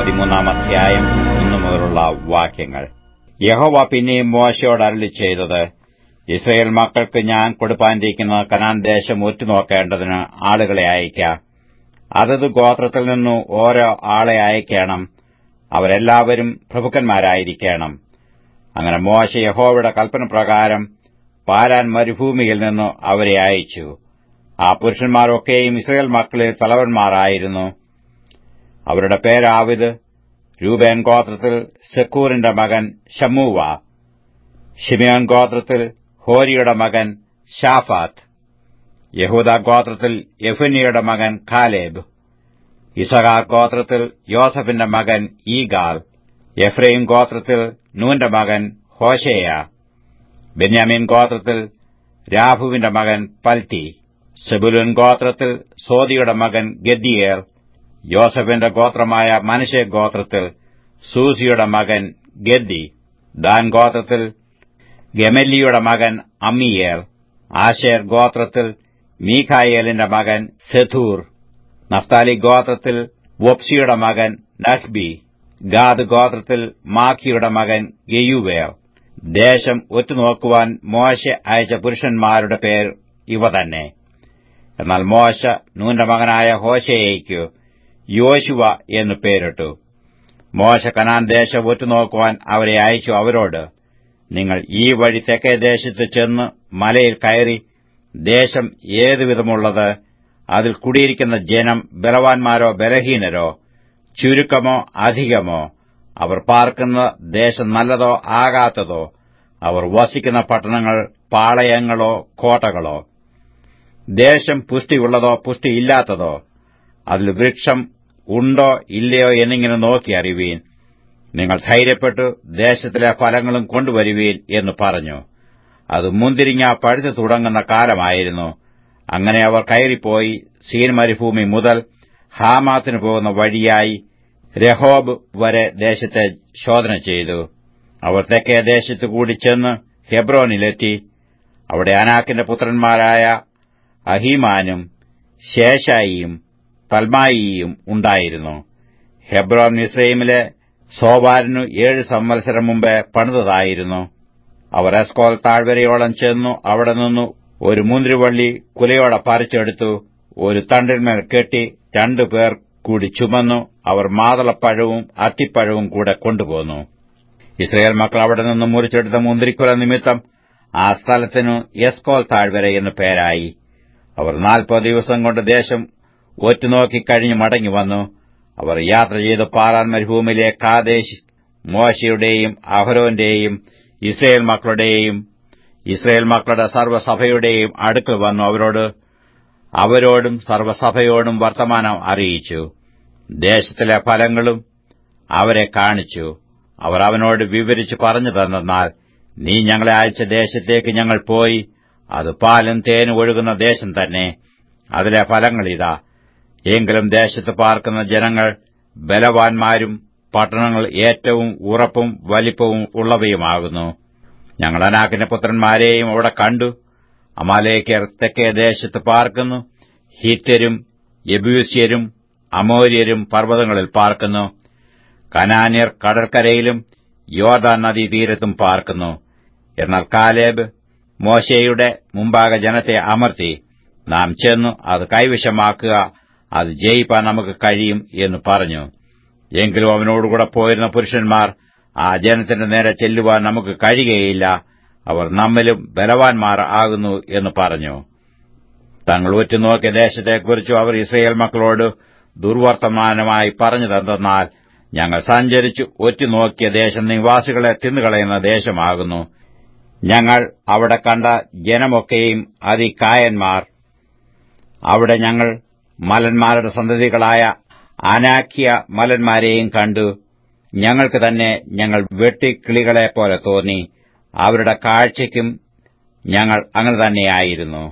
13 അധ്യായം 1 മുതലുള്ള വാക്യങ്ങൾ. യഹോവ പിന്നെയും മോശയോട് അരുളിച്ചെയ്തത്, ഇസ്രായേൽ മക്കൾക്ക് ഞാൻ കൊടുപ്പാനിരിക്കുന്ന കനാൻ ദേശം ഒറ്റുനോക്കേണ്ടതിന് ആളുകളെ അയക്കാം. അതത് ഗോത്രത്തിൽ നിന്നു ഓരോ ആളെ അയക്കണം. അവരെല്ലാവരും പ്രഭുക്കന്മാരായിരിക്കണം. അങ്ങനെ മോശ യഹോവയുടെ കൽപ്പനപ്രകാരം പാരാൻ മരുഭൂമിയിൽ നിന്നു അവരെ അയച്ചു. ആ പുരുഷന്മാരൊക്കെയും ഇസ്രായേൽ മക്കളിൽ തലവന്മാരായിരുന്നു. അവരുടെ പേരാവിത്: രൂബേൻ ഗോത്രത്തിൽ സെക്കൂറിന്റെ മകൻ ശമ്മൂവ, ശിമെയോൻ ഗോത്രത്തിൽ ഹോരിയുടെ മകൻ ശാഫാത്ത്, യഹൂദാ ഗോത്രത്തിൽ യെഫുന്നിയുടെ മകൻ കാലേബ്, ഇസഹാർ ഗോത്രത്തിൽ യോസഫിന്റെ മകൻ ഈഗാൽ, എഫ്രയീം ഗോത്രത്തിൽ നൂന്റെ മകൻ ഹോശേയ, ബെന്യാമീൻ ഗോത്രത്തിൽ രാഫുവിന്റെ മകൻ പൽത്തി, സെബുലൂൻ ഗോത്രത്തിൽ സോദിയുടെ മകൻ ഗദ്ദിയേൽ, യോസഫിന്റെ ഗോത്രമായ മനശ്ശെ ഗോത്രത്തിൽ സൂസിയുടെ മകൻ ഗദ്ദി, ദാൻ ഗോത്രത്തിൽ ഗെമല്ലിയുടെ മകൻ അമ്മിയേൽ, ആശേർ ഗോത്രത്തിൽ മീഖായേലിന്റെ മകൻ സെഥൂർ, നഫ്താലി ഗോത്രത്തിൽ വൊപ്സിയുടെ മകൻ നഹ്ബി, ഗാദ് ഗോത്രത്തിൽ മാഖിയുടെ മകൻ ഗെയുവേൽ. ദേശം ഒറ്റുനോക്കുവാൻ മോശെ അയച്ച പുരുഷന്മാരുടെ പേർ ഇവ തന്നെ. എന്നാൽ മോശ നൂന്റെ മകനായ ഹോശേയയ്ക്കു യോശുവ എന്നു പേരിട്ടു. മോശ കനാൻ ദേശം ഒറ്റുനോക്കുവാൻ അവരെ അയച്ചു. അവരോട്, നിങ്ങൾ ഈ വഴി തെക്കേ ദേശത്ത് ചെന്ന് മലയിൽ കയറി ദേശം ഏതുവിധമുള്ളത്, അതിൽ കുടിയിരിക്കുന്ന ജനം ബലവാന്മാരോ ബലഹീനരോ, ചുരുക്കമോ അധികമോ, അവർ പാർക്കുന്ന ദേശം നല്ലതോ ആകാത്തതോ, അവർ വസിക്കുന്ന പട്ടണങ്ങൾ പാളയങ്ങളോ കോട്ടകളോ, ദേശം പുഷ്ടിയുള്ളതോ പുഷ്ടിയില്ലാത്തതോ, അതിൽ വൃക്ഷം ഉണ്ടോ ഇല്ലയോ എന്നിങ്ങനെ നോക്കി അറിവീൻ. നിങ്ങൾ ധൈര്യപ്പെട്ടു ദേശത്തിലെ ഫലങ്ങളും കൊണ്ടുവരുവീൻ എന്ന് പറഞ്ഞു. അത് മുന്തിരിങ്ങ പഴുത്തു തുടങ്ങുന്ന കാലമായിരുന്നു. അങ്ങനെ അവർ കയറിപ്പോയി സീൻ മരുഭൂമി മുതൽ ഹാമാത്തിന് പോകുന്ന വഴിയായി രഹോബ് വരെ ദേശത്തെ ശോധന ചെയ്തു. അവർ തെക്കേ ദേശത്ത് കൂടി ചെന്ന് ഹെബ്രോനിലെത്തി. അവിടെ അനാക്കിന്റെ പുത്രന്മാരായ അഹീമാനും ശേഷായിയും തൽമായിയും ഉണ്ടായിരുന്നു. ഹെബ്രോൻ മിസ്രയീമിലെ സോവാരിനു 7 സംവത്സരം മുമ്പേ പണിതതായിരുന്നു. അവർ എസ്കോൽ താഴ്വരയോളം ചെന്നു. അവിടെ നിന്നു ഒരു മുന്തിരിവള്ളി കുലയോടെ പറിച്ചെടുത്തു. ഒരു തണ്ടിന്മേൽ കെട്ടി 2 പേർ കൂടി ചുമന്നു. അവർ മാതളപ്പഴവും അത്തിപ്പഴവും കൂടെ കൊണ്ടുപോന്നു. ഇസ്രായേൽ മക്കൾ അവിടെ നിന്ന് മുറിച്ചെടുത്ത മുന്തിരിക്കുല നിമിത്തം ആ സ്ഥലത്തിനു എസ്കോൽ താഴ്വര എന്നു പേരായി. അവർ 40 ദിവസം കൊണ്ട് ദേശം ഒറ്റുനോക്കിക്കഴിഞ്ഞ് മടങ്ങിവന്നു. അവർ യാത്ര ചെയ്ത് പാറാൻ മരുഭൂമിയിലെ കാദേശ് മോശയുടെയും അഹരോന്റെയും ഇസ്രായേൽ മക്കളുടെ സർവ്വസഭയുടെയും അടുക്കൽ വന്നു. അവരോടും സർവ്വസഭയോടും വർത്തമാനം അറിയിച്ചു. ദേശത്തിലെ ഫലങ്ങളും അവരെ കാണിച്ചു. അവർ അവനോട് വിവരിച്ചു പറഞ്ഞു തന്നാൽ, നീ ഞങ്ങളെ അയച്ച ദേശത്തേക്ക് ഞങ്ങൾ പോയി. അത് പാലും തേനും ഒഴുകുന്ന ദേശം തന്നെ. അതിലെ ഫലങ്ങളിതാ. എങ്കിലും ദേശത്ത് പാർക്കുന്ന ജനങ്ങൾ ബലവാന്മാരും പട്ടണങ്ങൾ ഏറ്റവും ഉറപ്പും വലിപ്പവും ഉള്ളവയുമാകുന്നു. ഞങ്ങൾ അനാക്കിന്റെ പുത്രന്മാരെയും അവിടെ കണ്ടു. അമാലേക്യർ തെക്കേ ദേശത്ത് പാർക്കുന്നു. ഹിത്യരും യെബൂസ്യരും അമോര്യരും പർവ്വതങ്ങളിൽ പാർക്കുന്നു. കനാന്യർ കടൽക്കരയിലും യോർദാൻ നദീതീരത്തും പാർക്കുന്നു. എന്നാൽ കാലേബ് മോശെയുടെ മുമ്പാകെ ജനത്തെ അമർത്തി, നാം ചെന്നു അത് കൈവശമാക്കുക, അത് ജയിപ്പാൻ നമുക്ക് കഴിയും എന്ന് പറഞ്ഞു. എങ്കിലും അവനോടുകൂടെ പോയിരുന്ന പുരുഷന്മാർ, ആ ജനത്തിന്റെ നേരെ ചെല്ലുവാൻ നമുക്ക് കഴിയുകയില്ല, അവർ നമ്മിലും ബലവാന്മാർ ആകുന്നു എന്ന് പറഞ്ഞു. തങ്ങൾ ഒറ്റുനോക്കിയ ദേശത്തെക്കുറിച്ചു അവർ ഇസ്രായേൽ മക്കളോട് ദുർവർത്തമാനമായി പറഞ്ഞു തന്നാൽ, ഞങ്ങൾ സഞ്ചരിച്ചു ഒറ്റുനോക്കിയ ദേശം നിവാസികളെ തിന്നുകളയുന്ന ദേശമാകുന്നു. ഞങ്ങൾ അവിടെ കണ്ട ജനമൊക്കെയും അതികായന്മാർ. അവിടെ ഞങ്ങൾ മലന്മാരുടെ സന്തതികളായ അനാക്യ മലന്മാരെയും കണ്ടു. ഞങ്ങൾക്ക് തന്നെ ഞങ്ങൾ വെട്ടിക്കിളികളെപ്പോലെ തോന്നി. അവരുടെ കാഴ്ചയ്ക്കും ഞങ്ങൾ അങ്ങനെ തന്നെയായിരുന്നു.